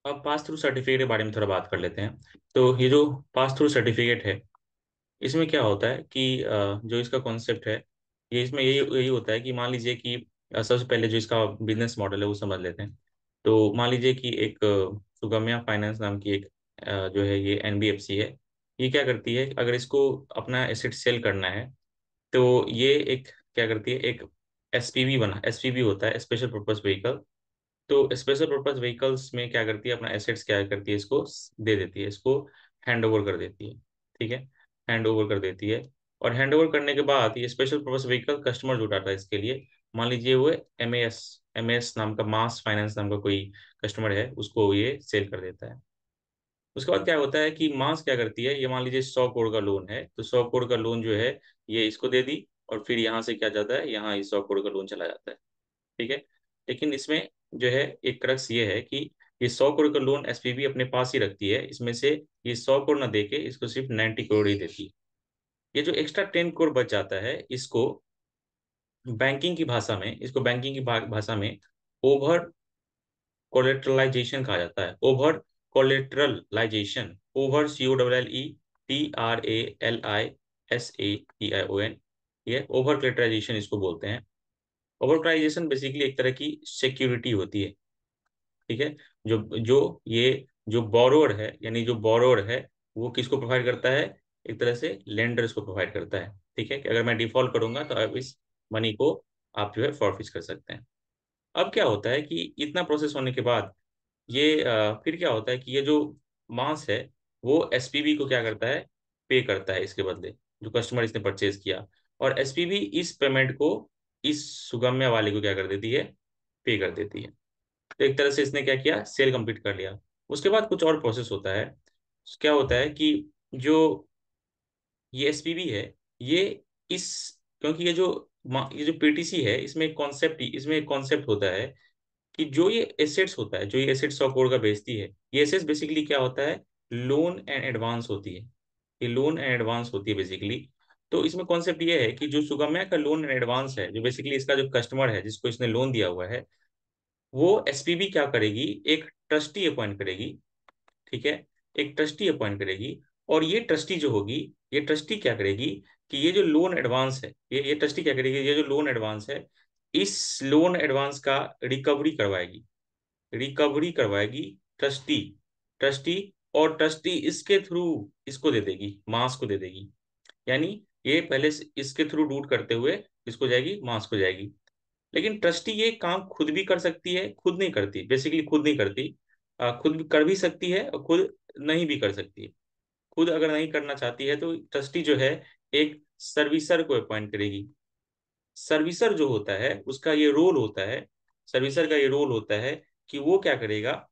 अब pass through certificate के बारे में थोड़ा बात कर लेते हैं। तो ये जो पास थ्रू सर्टिफिकेट है, इसमें क्या होता है कि जो इसका कॉन्सेप्ट है, ये इसमें यही यही होता है कि मान लीजिए कि सबसे पहले जो इसका बिजनेस मॉडल है वो समझ लेते हैं। तो मान लीजिए कि एक सुगम्या फाइनेंस नाम की एक जो है ये एनबीएफसी है। ये क्या करती है, अगर इसको अपना एसेट सेल करना है तो ये एक क्या करती है, एक एसपीवी बना, एसपीवी होता है स्पेशल पर्पस व्हीकल। तो स्पेशल पर्पस व्हीकल्स में क्या करती है, अपना एसेट्स क्या करती है, इसको दे देती है, इसको हैंड ओवर कर देती है। ठीक है, हैंड ओवर कर देती है। और हैंड ओवर करने के बाद ये स्पेशल पर्पस व्हीकल कस्टमर जो उठाता है इसके लिए, मान लीजिए वो एमएएस एमएएस नाम का, मास फाइनेंस नाम का कोई कस्टमर है, उसको ये सेल कर देता है। उसके बाद क्या होता है कि मास क्या करती है, ये मान लीजिए 100 करोड़ का लोन है, तो 100 करोड़ का लोन जो है ये इसको दे दी, और फिर यहाँ से क्या जाता है, यहाँ इस 100 करोड़ का लोन चला जाता है। ठीक है। लेकिन इसमें जो है एक क्रक्स ये है कि ये 100 करोड़ का लोन एसपीबी अपने पास ही रखती है, इसमें से ये 100 करोड़ ना देके इसको सिर्फ 90 करोड़ ही देती है। ये जो एक्स्ट्रा 10 करोड़ बच जाता है, इसको बैंकिंग की भाषा में, इसको बैंकिंग की भाषा में ओवर कोलेटरलाइजेशन कहा जाता है। ओवर कोलेटरलाइजेशन, ओवर COLLETRALISATION, ये ओवर कोलेटराइजेशन इसको बोलते हैं। ओवर कोलेटराइजेशन बेसिकली एक तरह की सिक्योरिटी होती है। ठीक है। जो जो ये जो बोरोअर है, यानी जो बोरोअर है, वो किसको प्रोवाइड करता है, एक तरह से लेंडर्स को प्रोवाइड करता है। ठीक है, कि अगर मैं डिफॉल्ट करूंगा तो अब इस मनी को आप जो है फॉरफिश कर सकते हैं। अब क्या होता है कि इतना प्रोसेस होने के बाद ये फिर क्या होता है कि ये जो मांस है वो एसपीबी को क्या करता है, पे करता है इसके बदले, जो कस्टमर इसने परचेज किया। और एसपीबी इस पेमेंट को इस सुगम्य वाले को क्या कर देती है, पे कर देती है। तो एक तरह से इसने क्या किया, सेल कंप्लीट कर लिया। उसके बाद कुछ और प्रोसेस होता है। क्या होता है कि जो ये एसपीबी है, ये इस क्योंकि ये जो पीटीसी है, इसमें एक कॉन्सेप्ट होता है कि जो ये एसेट्स होता है, जो ये एसेट्स 100 करोड़ का बेचती है, ये एसेट्स बेसिकली क्या होता है, लोन एंड एडवांस होती है। ये लोन एंड एडवांस होती है बेसिकली। तो इसमें कॉन्सेप्ट ये है कि जो सुगम्या का लोन एंड एडवांस है, जो बेसिकली इसका जो कस्टमर है जिसको इसने लोन दिया हुआ है, वो एसपीबी क्या करेगी, एक ट्रस्टी अपॉइंट करेगी। ठीक है, एक ट्रस्टी अपॉइंट करेगी। और ये ट्रस्टी जो होगी, ये ट्रस्टी क्या करेगी कि ये जो लोन एडवांस है, ये ट्रस्टी क्या करेगी, ये जो लोन एडवांस है, इस लोन एडवांस का रिकवरी करवाएगी। रिकवरी करवाएगी ट्रस्टी, ट्रस्टी। और ट्रस्टी इसके थ्रू इसको दे देगी, मास को दे देगी। यानी ये पहले से इसके थ्रू रूट करते हुए इसको जाएगी, मास को जाएगी। लेकिन ट्रस्टी ये काम खुद भी कर सकती है, खुद नहीं करती, बेसिकली खुद नहीं करती। खुद भी कर भी सकती है और खुद नहीं भी कर सकती है। खुद अगर नहीं करना चाहती है तो ट्रस्टी जो है एक सर्विसर को अपॉइंट करेगी। सर्विसर जो होता है उसका ये रोल होता है, सर्विसर का ये रोल होता है कि वो क्या करेगा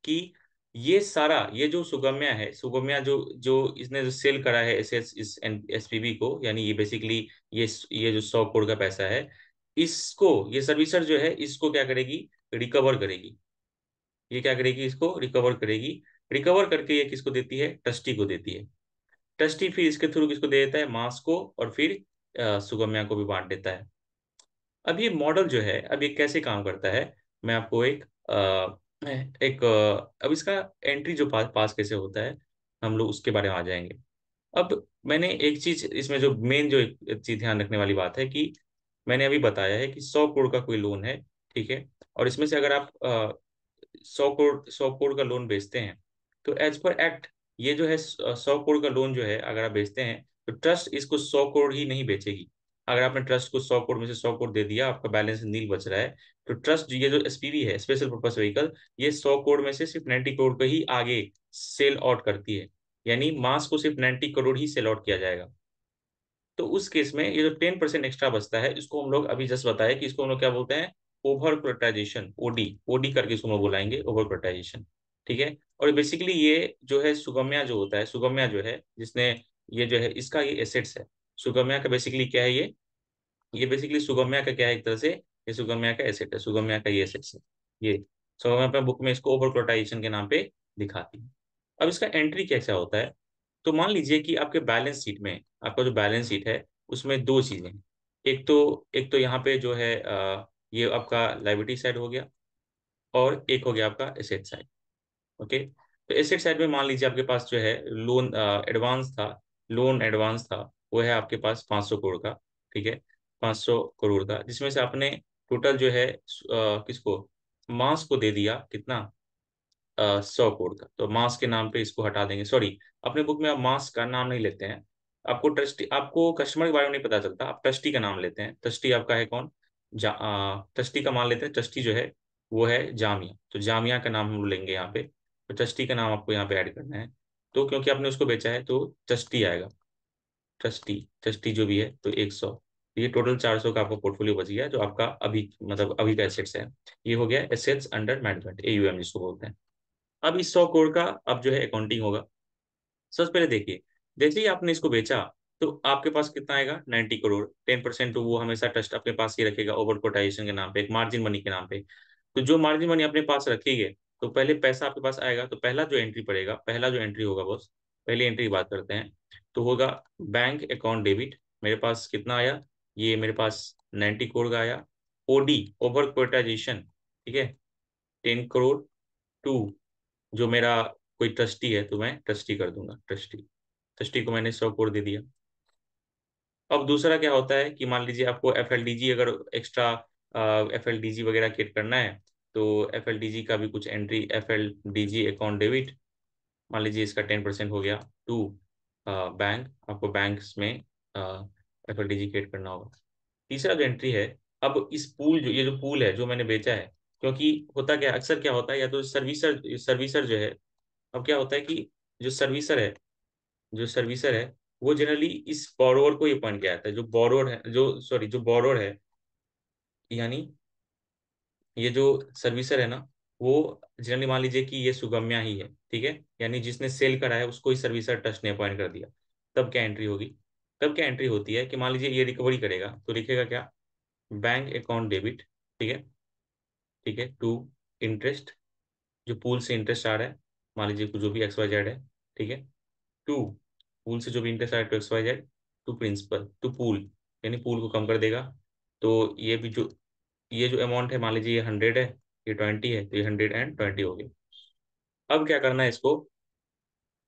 कि ये सारा, ये जो सुगम्या है, सुगम्या जो जो इसने जो सेल करा है इस एसपीबी को, यानी ये बेसिकली ये जो 100 करोड़ का पैसा है, इसको ये सर्विसर जो है इसको क्या करेगी, रिकवर करेगी। ये क्या करेगी, इसको रिकवर करेगी। रिकवर करके ये किसको देती है, ट्रस्टी को देती है। ट्रस्टी फिर इसके थ्रू किसको दे देता है, मास को, और फिर सुगम्या को भी बांट देता है। अब ये मॉडल जो है, अब ये कैसे काम करता है, मैं आपको अब इसका एंट्री जो पास कैसे होता है, हम लोग उसके बारे में आ जाएंगे। अब मैंने एक चीज इसमें जो मेन जो एक चीज ध्यान रखने वाली बात है कि मैंने अभी बताया है कि 100 करोड़ का कोई लोन है। ठीक है। और इसमें से अगर आप 100 करोड़ का लोन बेचते हैं, तो एज पर एक्ट ये जो है 100 करोड़ का लोन जो है अगर आप बेचते हैं, तो ट्रस्ट इसको 100 करोड़ ही नहीं बेचेगी। अगर आपने ट्रस्ट को 100 करोड़ में से 100 करोड़ दे दिया, आपका बैलेंस नील बच रहा है, तो ट्रस्ट ये जो एसपीवी है, स्पेशल पर्पस व्हीकल, ये 100 करोड़ में से सिर्फ 90 करोड़ को ही आगे सेल आउट करती है। यानी मास को सिर्फ 90 करोड़ ही सेल आउट किया जाएगा। तो उस केस में ये जो 10% एक्स्ट्रा बचता है, इसको हम लोग अभी जस्ट बताया कि इसको हम लोग क्या बोलते हैं, ओवर प्रोटाइजेशन, ओडी, ओडी करके इसको हम लोग बुलाएंगे, ओवर प्रोटाइजेशन। ठीक है। और बेसिकली ये जो है सुगम्या जो होता है, सुगम्या जो है जिसने ये जो है इसका ये एसेट्स है। सुगम्या का बेसिकली क्या है, ये बेसिकली सुगम्या का क्या है, एक तरह से ये सुगम्या का एसेट है, सुगम्या का ये एसेट्स है। ये सुगम्या अपने बुक में इसको ओवर प्रोटाइजेशन के नाम पे दिखाती है। अब इसका एंट्री कैसा होता है, तो मान लीजिए कि आपके बैलेंस शीट में, आपका जो बैलेंस शीट है उसमें दो चीजें हैं। एक तो यहाँ पे जो है ये आपका लाइबिलिटी साइड हो गया, और एक हो गया आपका एसेट साइड। ओके, तो एसेट साइड में मान लीजिए आपके पास जो है लोन एडवांस था, लोन एडवांस था, वो है आपके पास 500 करोड़ का। ठीक है, 500 करोड़ का, जिसमें से आपने टोटल जो है किसको, मास को दे दिया कितना, 100 करोड़ का। तो मास के नाम पे इसको हटा देंगे, सॉरी, अपने बुक में आप मास का नाम नहीं लेते हैं। आपको ट्रस्टी, आपको कस्टमर के बारे में नहीं पता चलता, आप ट्रस्टी का नाम लेते हैं। ट्रस्टी आपका है कौन, ट्रस्टी का मान लेते हैं। ट्रस्टी जो है वो है जामिया, तो जामिया का नाम हम लोग लेंगे यहाँ पे। तो ट्रस्टी का नाम आपको यहाँ पे ऐड करना है। तो क्योंकि आपने उसको बेचा है तो ट्रस्टी आएगा, ट्रस्टी, ट्रस्टी जो भी है तो 100। ये टोटल 400 का आपका पोर्टफोलियो बच गया, जो आपका अभी मतलब अभी का एसेट्स है। ये हो गया एसेट्स अंडर मैनेजमेंट, AUM जिसको बोलते हैं। अब इस 100 करोड़ का अब जो है अकाउंटिंग होगा। सबसे पहले देखिए, जैसे ही आपने इसको बेचा तो आपके पास कितना आएगा, 90 करोड़। 10% तो वो हमेशा ट्रस्ट अपने पास ही रखेगा ओवर कोटाइजेशन के नाम पे, एक मार्जिन मनी के नाम पे। तो जो मार्जिन मनी अपने पास रखेंगे, तो पहले पैसा आपके पास आएगा, तो पहला जो एंट्री पड़ेगा, पहला जो एंट्री होगा बॉस, पहली एंट्री की बात करते हैं, तो होगा बैंक अकाउंट डेबिट। मेरे पास कितना आया, ये मेरे पास 90 करोड़ का आया। OD, ओवर कोटाइजेशन, ठीक है, 10 करोड़। टू, जो मेरा कोई ट्रस्टी है तो मैं ट्रस्टी कर दूंगा, ट्रस्टी, ट्रस्टी को मैंने 100 करोड़ दे दिया। अब दूसरा क्या होता है कि मान लीजिए आपको FLDG, अगर एक्स्ट्रा FLDG वगैरह क्रिएट करना है, तो FLDG का भी कुछ एंट्री, FLDG अकाउंट डेबिट, मान लीजिए इसका 10% हो गया। टू, बैंक, आपको बैंक्स में FLDG क्रिएट करना होगा। तीसरा जो एंट्री है, अब इस पूल, जो ये जो पूल है जो मैंने बेचा है, क्योंकि होता क्या, अक्सर क्या होता है, या तो सर्विसर, सर्विसर जो है, अब क्या होता है कि जो सर्विसर है, जो सर्विसर है, वो जनरली इस बोरोवर को ये पॉइंट किया जाता है, जो बोरोवर है, जो सॉरी जो बोरोवर है, यानी ये जो सर्विसर है ना, वो जनरली मान लीजिए कि ये सुगम्या ही है, ठीक है, यानी जिसने सेल करा है उसको ही सर्विसर ट्रस्ट ने अपॉइंट कर दिया। तब क्या एंट्री होगी, तब क्या एंट्री होती है कि मान लीजिए ये रिकवरी करेगा तो लिखेगा क्या, बैंक अकाउंट डेबिट, ठीक है, ठीक है, टू इंटरेस्ट, जो पूल से इंटरेस्ट आ रहा है, मान लीजिए जो भी XYZ है, ठीक है, टू पूल से जो भी इंटरेस्ट आया to XYZ, to principal, to pool, यानी पूल को कम कर देगा। तो ये जो अमाउंट है, मान लीजिए ये 100 है, ये 20 है, तो ये 120 हो गया। अब क्या करना है इसको,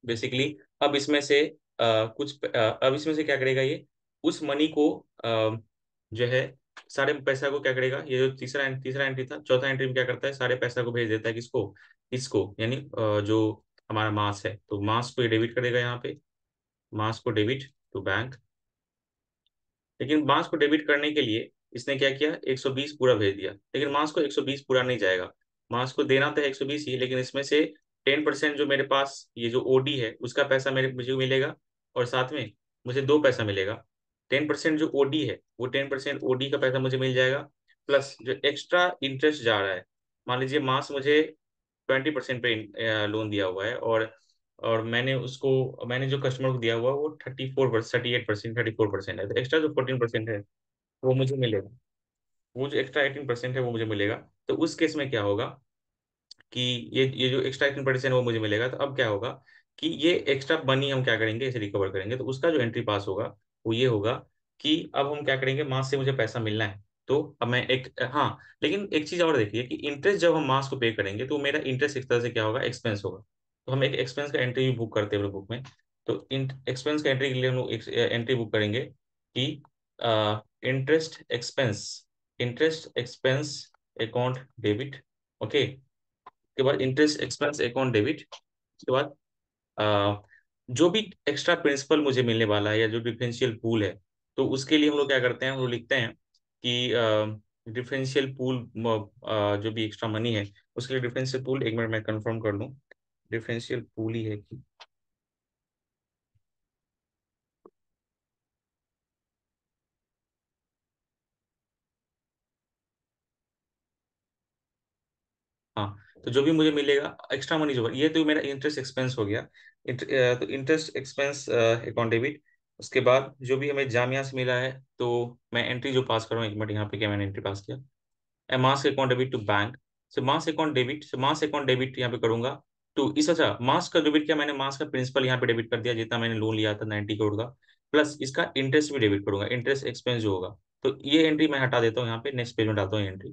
बेसिकली अब इसमें से अब इसमें से क्या करेगा ये, उस मनी को जो है, सारे पैसा को क्या करेगा, ये जो तीसरा एंट्री था, चौथा एंट्री में क्या करता है, सारे पैसा को भेज देता है किसको, इसको, यानी जो हमारा मास है, तो मास को ये डेबिट करेगा यहाँ पे, मास को डेबिट टू बैंक। लेकिन मास को डेबिट करने के लिए इसने क्या किया, 120 पूरा भेज दिया, लेकिन मास को 120 पूरा नहीं जाएगा। मास को देना तो है 120 ही, लेकिन इसमें से 10% जो मेरे पास ये जो OD है उसका पैसा मेरे मुझे मिलेगा, और साथ में मुझे दो पैसा मिलेगा। 10% जो OD है, वो 10% OD का पैसा मुझे मिल जाएगा, प्लस जो एक्स्ट्रा इंटरेस्ट जा रहा है। मान लीजिए मास मुझे 20% पे लोन दिया हुआ है, और मैंने जो कस्टमर को दिया हुआ है वो 38%, 34% है, तो एक्स्ट्रा जो 14% है वो मुझे मिलेगा, वो जो एक्स्ट्रा 18% है वो मुझे मिलेगा। तो उस केस में क्या होगा कि ये जो एक्स्ट्रा 18% है वो मुझे मिलेगा, तो अब क्या होगा कि ये एक्स्ट्रा मनी हम क्या करेंगे, इसे रिकवर करेंगे। तो उसका जो एंट्री पास होगा वो ये होगा कि अब हम क्या करेंगे, मास से मुझे पैसा मिलना है, तो अब मैं एक, हाँ, लेकिन एक चीज और देखिए कि इंटरेस्ट जब हम मास को पे करेंगे तो मेरा इंटरेस्ट एक तरह से क्या होगा, एक्सपेंस होगा। तो हम एक एक्सपेंस का एंट्री भी बुक करते हैं बुक में। तो एक्सपेंस का एंट्री के लिए हम लोग एक एंट्री बुक करेंगे कि interest expense, interest expense account debit, okay. के बाद इंटरेस्ट एक्सपेंस अकाउंट डेबिट, उसके बाद अ, जो भी एक्स्ट्रा प्रिंसिपल मुझे मिलने वाला है, या जो डिफरेंशियल पूल है, तो उसके लिए हम लोग क्या करते हैं, हम लोग लिखते हैं कि डिफरेंशियल पूल, जो भी एक्स्ट्रा मनी है उसके लिए डिफरेंशियल पूल, एक मिनट मैं कंफर्म कर लूँ, डिफरेंशियल पूल ही है कि, हाँ, तो जो भी मुझे मिलेगा एक्स्ट्रा मनी, जो ये तो मेरा इंटरेस्ट एक्सपेंस हो गया। तो इंटरेस्ट एक्सपेंस अकाउंट डेबिट, उसके बाद जो भी हमें जामिया से मिला है, तो मैं एंट्री जो पास कर रहा हूँ, एक मिनट यहाँ पे क्या मैंने एंट्री पास किया, मास अकाउंट डेबिट टू बैंक, से मास अकाउंट डेबिट, से मास अकाउंट डेबिट यहाँ पे करूंगा टू इस, अच्छा, मास का डेबिट किया मैंने, मास का प्रिंसिपल यहाँ पे डेबिट कर दिया जितना मैंने लोन लिया था 90 करोड़ का, प्लस इसका इंटरेस्ट भी डेबिट करूंगा, इंटरेस्ट एक्सपेंस जो होगा। तो ये एंट्री मैं हटा देता हूँ यहाँ पे, नेक्स्ट पेज में डालता हूँ एंट्री,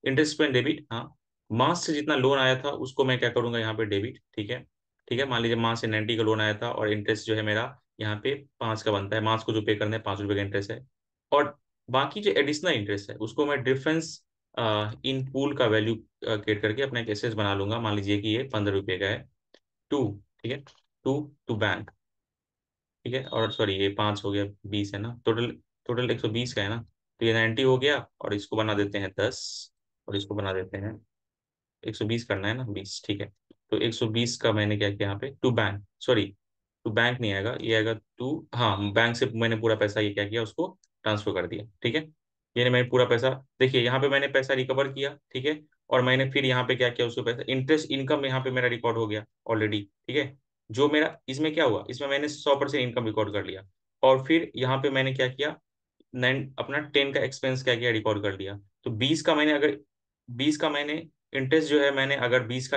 इंटरेस्ट एक्सपेंस डेबिट, हाँ, मास से जितना लोन आया था उसको मैं क्या करूंगा यहाँ पे डेबिट, ठीक है। ठीक है, मान लीजिए मास से 90 का लोन आया था और इंटरेस्ट जो है मेरा यहाँ पे 5 का बनता है, मास को जो पे करना है 5 रुपये का इंटरेस्ट है। और बाकी जो एडिशनल इंटरेस्ट है उसको मैं डिफरेंस इन पूल का वैल्यू क्रिएट करके अपना एक एसेट बना लूंगा। मान लीजिए कि ये 15 रुपये का है, टू, ठीक है, टू टू बैंक, ठीक है। और सॉरी ये 5 हो गया, 20 है ना टोटल, टोटल 120 का है ना। तो ये 90 हो गया और इसको बना देते हैं 10, और इसको बना देते हैं 120 करना है ना 20, ठीक है। तो 120 का मैंने क्या किया यहाँ पे, to bank, sorry to bank नहीं आएगा, ये आएगा टू, हाँ बैंक से मैंने पूरा पैसा ये क्या किया उसको ट्रांसफर कर दिया, ठीक है। ये मैंने पूरा पैसा, देखिए यहाँ पे मैंने पैसा रिकवर किया, ठीक है। और मैंने फिर यहाँ पे क्या किया उसको पैसा, इंटरेस्ट इनकम यहाँ पे मेरा रिकॉर्ड हो गया ऑलरेडी, ठीक है। जो मेरा इसमें क्या हुआ, इसमें मैंने 100% इनकम रिकॉर्ड कर लिया। और फिर यहाँ पे मैंने क्या किया, 9 अपना 10 का एक्सपेंस क्या किया, रिकॉर्ड कर लिया। तो 20 का मैंने अगर 20 का मैंने इंटरेस्ट जो है मैंने अगर 20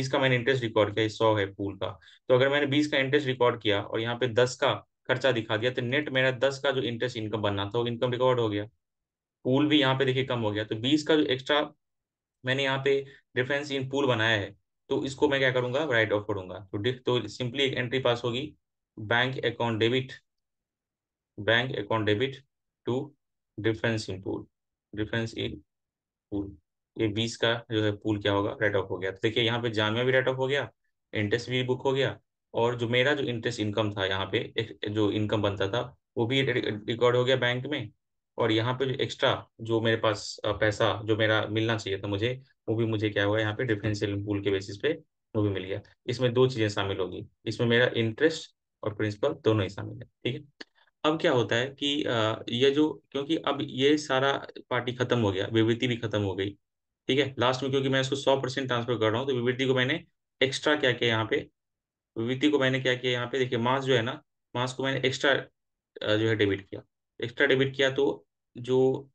का मैंने इंटरेस्ट रिकॉर्ड किया, 100 है पूल का। तो अगर मैंने 20 का इंटरेस्ट रिकॉर्ड किया और यहाँ पे 10 का खर्चा दिखा दिया, तो नेट मेरा 10 का जो इंटरेस्ट इनकम बनना था वो इनकम रिकॉर्ड हो गया। पूल भी यहाँ पे देखिए कम हो गया। तो 20 का जो एक्स्ट्रा मैंने यहाँ पे डिफरेंस इन पूल बनाया है, तो इसको मैं क्या करूंगा, राइट ऑफ करूंगा। तो सिंपली एक एंट्री पास होगी, bank account debit, bank account debit to difference in pool, difference in pool. ये 20 का जो है पूल क्या होगा, राइट ऑफ हो गया। तो देखिए यहाँ पे जान में भी राइट ऑफ हो गया, इंटरेस्ट भी बुक हो गया, और जो मेरा जो इंटरेस्ट इनकम था यहाँ पे एक जो इनकम बनता था वो भी रिकॉर्ड हो गया बैंक में। और यहाँ पे जो एक्स्ट्रा जो मेरे पास पैसा जो मेरा मिलना चाहिए था मुझे, वो भी मुझे क्या हुआ यहाँ पे डिफरेंशियल पूल के बेसिस पे वो भी मिल गया। इसमें दो चीजें शामिल होगी, इसमें मेरा इंटरेस्ट और प्रिंसिपल दोनों ही शामिल है, ठीक है। अब क्या होता है कि ये जो, क्योंकि अब ये सारा पार्टी खत्म हो गया, विवृति भी खत्म हो गई, ठीक है। लास्ट में क्योंकि मैं इसको 100% ट्रांसफर कर रहा हूँ, तो विवृति को मैंने एक्स्ट्रा क्या किया यहाँ पे, विवृति को मैंने क्या किया यहाँ पे, देखिए मास जो है ना, मास को मैंने एक्स्ट्रा जो है डेबिट किया, एक्स्ट्रा डेबिट किया। तो जो,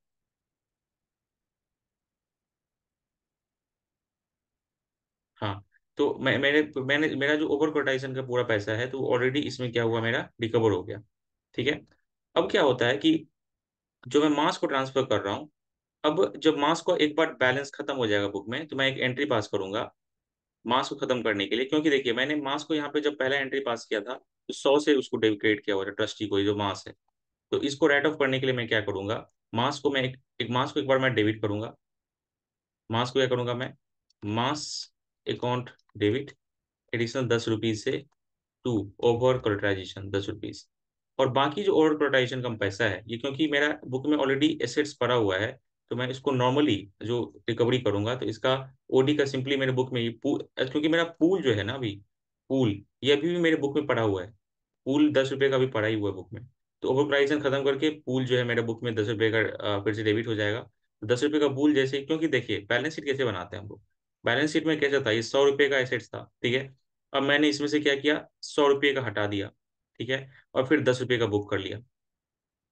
हाँ, तो मैंने मैंने मेरा जो ओवर कोटाइजेशन का पूरा पैसा है तो ऑलरेडी इसमें क्या हुआ, मेरा रिकवर हो गया, ठीक है। अब क्या होता है कि जो मैं मास को ट्रांसफर कर रहा हूँ, अब जब मास को एक बार बैलेंस खत्म हो जाएगा बुक में, तो मैं एक एंट्री पास करूंगा मास को खत्म करने के लिए। क्योंकि देखिए मैंने मास को यहाँ पे जब पहला एंट्री पास किया था तो 100 से उसको डेबिट किया हुआ था ट्रस्टी को, ये जो मास है। तो इसको राइट ऑफ करने के लिए मैं क्या करूंगा, मास को मैं एक मास को एक बार मैं डेबिट करूंगा, मास को क्या करूंगा मैं, मास अकाउंट डेबिट एडिशनल 10 रुपीज से टू ओवर कोलेटराइजेशन 10 रुपीज। और बाकी जो ओवर कोलेटराइजेशन का पैसा है ये, क्योंकि मेरा बुक में ऑलरेडी एसेट्स पड़ा हुआ है, तो मैं इसको नॉर्मली जो रिकवरी करूंगा तो इसका ओडी का सिंपली मेरे बुक में ये क्योंकि मेरा पूल जो है ना अभी, पूल ये अभी भी मेरे बुक में पड़ा हुआ है, पूल 10 रुपये का भी पड़ा ही हुआ है बुक में। तो ओवर प्राइजेशन खत्म करके पूल जो है मेरे बुक में 10 रुपये का फिर से डेबिट हो जाएगा। तो 10 रुपये का पूल जैसे ही, क्योंकि देखिए बैलेंस शीट कैसे बनाते हैं हम लोग, बैलेंस शीट में कैसा था, ये 100 रुपये का एसेट्स था, ठीक है। अब मैंने इसमें से क्या किया, 100 रुपये का हटा दिया, ठीक है, और फिर 10 रुपये का बुक कर लिया।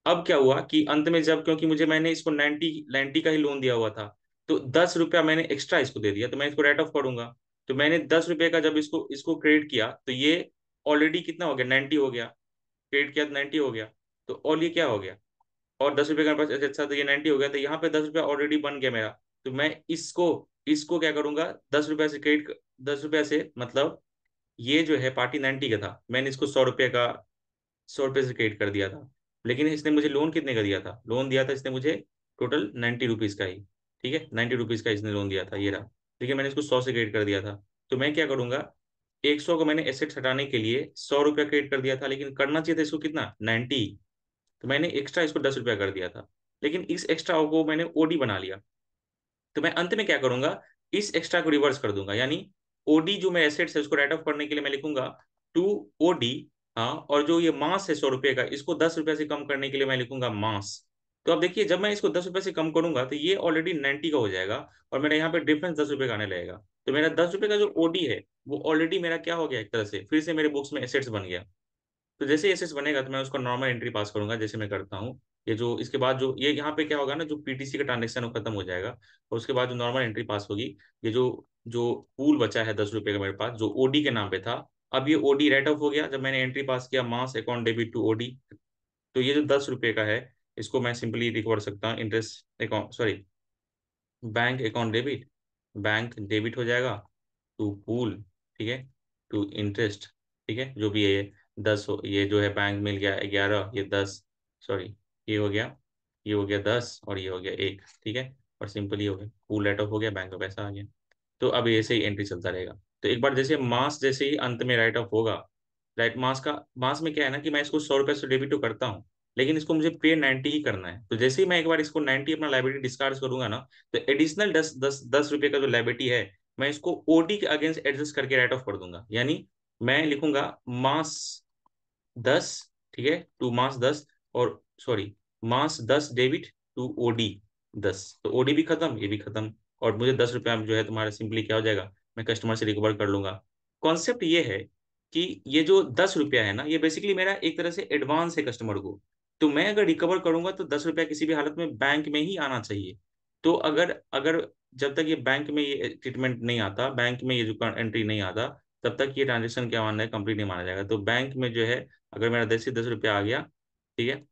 अब क्या हुआ कि अंत में जब, क्योंकि मुझे मैंने इसको 90 का ही लोन दिया हुआ था, तो 10 रुपया मैंने एक्स्ट्रा इसको दे दिया, तो मैं इसको राइट ऑफ करूंगा। तो मैंने 10 रुपये का जब इसको इसको क्रेडिट किया तो ये ऑलरेडी कितना हो गया, 90 हो गया, क्रेडिट किया तो 90 हो गया। तो और ये क्या हो गया, और 10 रुपये का पास, अच्छा तो ये 90 हो गया, तो यहाँ पे 10 रुपया ऑलरेडी बन गया मेरा। तो मैं इसको इसको क्या करूंगा, 10 रुपया से क्रेडिट, 10 रुपया से मतलब ये जो है पार्टी 90 का था, मैंने इसको 100 रुपये का, 100 रुपये से क्रेडिट कर दिया था। लेकिन इसने मुझे लोन कितने का दिया था, लोन दिया था इसने मुझे टोटल 90 रुपीज का ही, ठीक है, 90 रुपीज का इसने लोन दिया था, ये रहा। ठीक है, मैंने इसको 100 से क्रेडिट कर दिया था। तो मैं क्या करूंगा, 100 को मैंने एसेट्स हटाने के लिए 100 रुपया क्रेडिट कर दिया था, लेकिन करना चाहिए था इसको कितना, 90। तो मैंने एक्स्ट्रा इसको 10 रुपया कर दिया था, लेकिन इस एक्स्ट्रा को मैंने ओडी बना लिया। तो मैं अंत में क्या करूंगा, इस एक्स्ट्रा को रिवर्स कर दूंगा, यानी ओडी जो मैं एसेट्स है उसको राइट ऑफ करने के लिए मैं लिखूंगा टू ओडी। हाँ, और जो ये मास है 100 रुपये का, इसको 10 रुपये से कम करने के लिए मैं लिखूंगा मास। तो अब देखिए जब मैं इसको 10 रुपये से कम करूंगा तो ये ऑलरेडी 90 का हो जाएगा, और मेरा यहाँ पे डिफरेंस 10 रुपये का आने लगेगा। तो मेरा 10 रुपये का जो ओडी है वो ऑलरेडी मेरा क्या हो गया, एक तरह से फिर से मेरे बुक्स में एसेट्स बन गया। तो जैसे एसेस बनेगा तो मैं उसको नॉर्मल एंट्री पास करूंगा जैसे मैं करता हूँ। ये जो इसके बाद जो ये यहाँ पे क्या होगा ना, जो पीटीसी का ट्रांजेक्शन वो खत्म हो जाएगा, और उसके बाद जो नॉर्मल एंट्री पास होगी, ये जो जो पूल बचा है 10 रुपये का मेरे पास जो ओडी के नाम पे था, अब ये ओडी राइट ऑफ हो गया जब मैंने एंट्री पास किया मास अकाउंट डेबिट टू ओडी। तो ये जो 10 रुपये का है इसको मैं सिंपली लिख सकता हूँ interest account, sorry bank account debit bank debit हो जाएगा टू पूल, ठीक है, टू इंटरेस्ट, ठीक है, जो भी है ये 10 हो, ये जो है बैंक मिल गया 11, ये 10, सॉरी ये हो गया, ये हो गया 10 और ये हो गया 1, ठीक है, और सिंपल ये हो गया पूल राइट ऑफ हो गया, बैंक का पैसा आ गया। तो अब ऐसे ही एंट्री चलता रहेगा। तो एक बार जैसे मास जैसे ही अंत में राइट ऑफ होगा, राइट मास का, मास में क्या है ना कि मैं इसको 100 रुपये से डेबिट तो करता हूँ, लेकिन इसको मुझे पे 90 ही करना है। तो जैसे ही मैं एक बार इसको 90 अपना लाइबिलिटी डिस्कार्ड करूंगा ना, तो एडिशनल 10 रुपये का जो लाइबिलिटी है, मैं इसको ओडी के अगेंस्ट एडजस्ट करके राइट ऑफ कर दूंगा। यानी मैं लिखूंगा मास 10, ठीक है, टू मास 10, और sorry mass 10 debit to OD 10, तो ओडी भी खत्म, ये भी खत्म, और मुझे 10 रुपया जो है तुम्हारा सिंपली क्या हो जाएगा, मैं कस्टमर से रिकवर कर लूंगा। कॉन्सेप्ट ये है कि ये जो 10 रुपया है ना, ये बेसिकली मेरा एक तरह से एडवांस है कस्टमर को। तो मैं अगर रिकवर करूंगा तो 10 रुपया किसी भी हालत में बैंक में ही आना चाहिए। तो अगर अगर जब तक ये बैंक में ये ट्रीटमेंट नहीं आता, बैंक में ये जो एंट्री नहीं आता, तब तक ये ट्रांजेक्शन क्या मानना है, कंप्लीट नहीं माना जाएगा। तो बैंक में जो है, अगर मेरा 10 से 10 रुपया आ गया, ठीक है,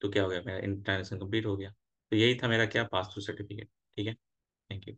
तो क्या हो गया, मेरा ट्रांजेक्शन कंप्लीट हो गया। तो यही था मेरा क्या, पास थ्रू सर्टिफिकेट। ठीक है, थैंक यू।